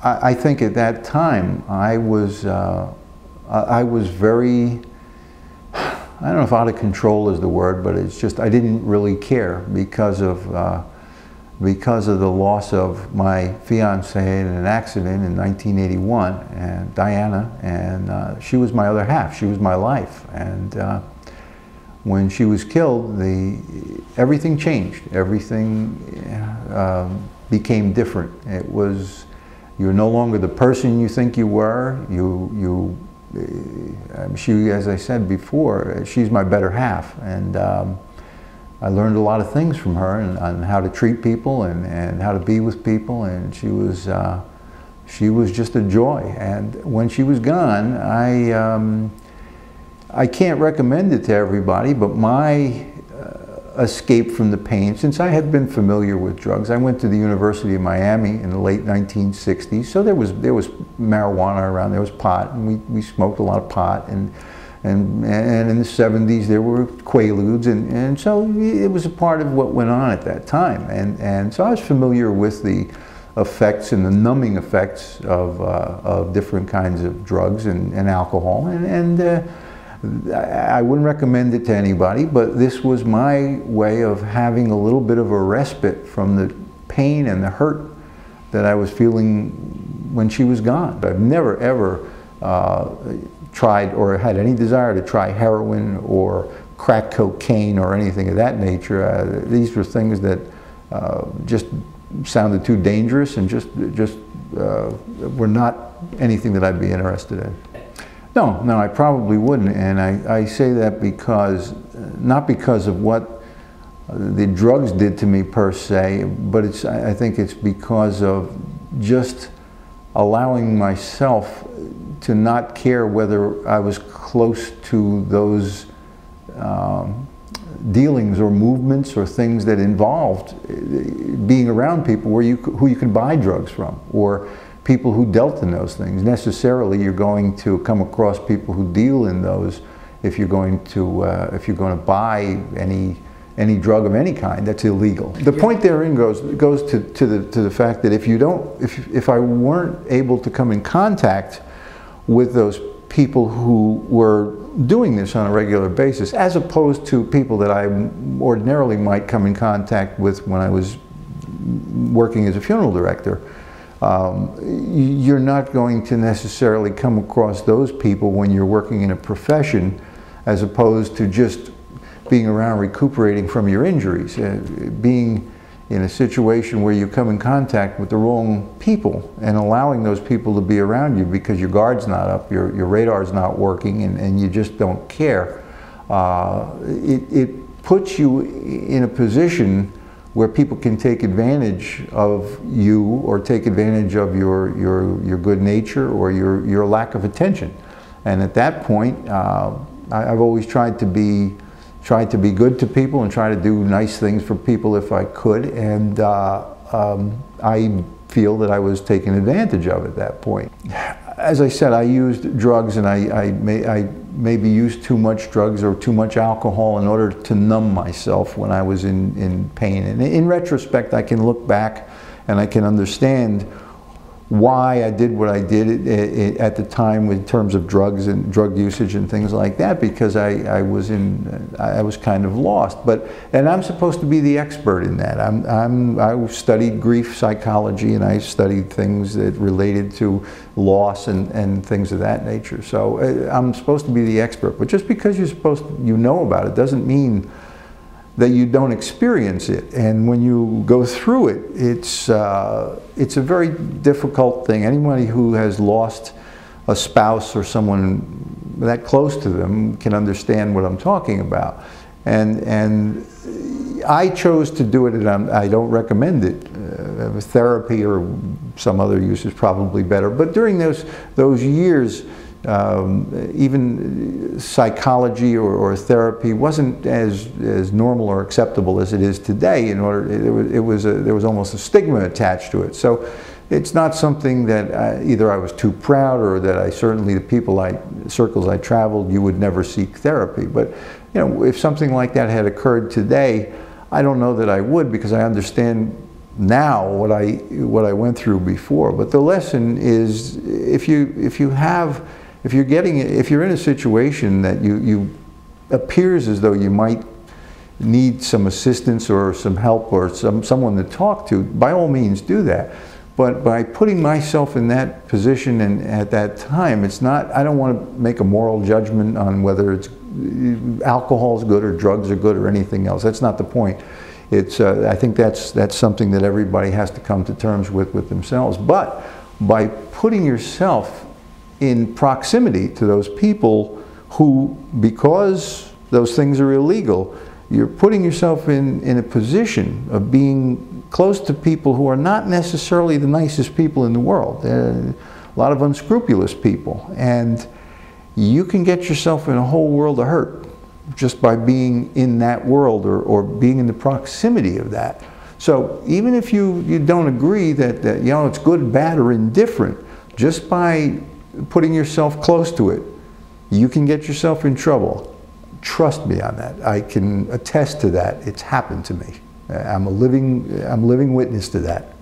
I think at that time I was very, I don't know if out of control is the word, but it's just I didn't really care because of the loss of my fiancée in an accident in 1981, and Diana, and she was my other half. She was my life, and when she was killed, everything changed. Everything became different. It was, you're no longer the person you think you were. She, as I said before, she's my better half, and I learned a lot of things from her on how to treat people and how to be with people, and she was just a joy. And when she was gone, I can't recommend it to everybody, but my escape from the pain, since I had been familiar with drugs, I went to the University of Miami in the late 1960s, so there was marijuana around, there was pot, and we smoked a lot of pot, and in the 70s there were Quaaludes, and so it was a part of what went on at that time, and so I was familiar with the effects and the numbing effects of different kinds of drugs and alcohol, and I wouldn't recommend it to anybody, but this was my way of having a little bit of a respite from the pain and the hurt that I was feeling when she was gone. I've never ever tried or had any desire to try heroin or crack cocaine or anything of that nature. These were things that just sounded too dangerous and just were not anything that I'd be interested in. No, I probably wouldn't, and I say that because, not because of what the drugs did to me per se, but I think it's because of just allowing myself to not care whether I was close to those dealings or movements or things that involved being around people who you could buy drugs from, or people who dealt in those things. Necessarily, you're going to come across people who deal in those if you're going to buy any drug of any kind that's illegal. The point therein goes to the fact that if I weren't able to come in contact with those people who were doing this on a regular basis, as opposed to people that I ordinarily might come in contact with when I was working as a funeral director, you're not going to necessarily come across those people when you're working in a profession, as opposed to just being around recuperating from your injuries. Being in a situation where you come in contact with the wrong people and allowing those people to be around you because your guard's not up, your radar's not working, and you just don't care, it puts you in a position where people can take advantage of you or take advantage of your good nature or your lack of attention. And at that point, I've always tried to be good to people and try to do nice things for people if I could, and I feel that I was taken advantage of at that point. As I said, I used drugs, and I maybe used too much drugs or too much alcohol in order to numb myself when I was in pain. And in retrospect, I can look back and I can understand why I did what I did at the time in terms of drugs and drug usage and things like that, because I was kind of lost. And I'm supposed to be the expert in that. I studied grief psychology, and I studied things that related to loss and things of that nature. So I'm supposed to be the expert. But just because you know about it doesn't mean that you don't experience it. And when you go through it, it's a very difficult thing. Anybody who has lost a spouse or someone that close to them can understand what I'm talking about. And I chose to do it, and I don't recommend it. Therapy or some other use is probably better. But during those years, even psychology or therapy wasn't as normal or acceptable as it is today. There was almost a stigma attached to it. So it's not something that either I was too proud, or that certainly the circles I traveled, you would never seek therapy. But if something like that had occurred today, I don't know that I would, because I understand now what I went through before. But the lesson is, if you're in a situation that you appears as though you might need some assistance or some help or someone to talk to, by all means do that. But by putting myself in that position and at that time, it's not, I don't want to make a moral judgment on whether it's alcohol is good or drugs are good or anything else. That's not the point. It's, I think that's something that everybody has to come to terms with themselves. But by putting yourself in proximity to those people who, because those things are illegal, you're putting yourself in a position of being close to people who are not necessarily the nicest people in the world. A lot of unscrupulous people. And you can get yourself in a whole world of hurt just by being in that world or being in the proximity of that. So even if you don't agree that you know, it's good, bad, or indifferent, just by putting yourself close to it, you can get yourself in trouble. Trust me on that. I can attest to that. It's happened to me. I'm a living witness to that.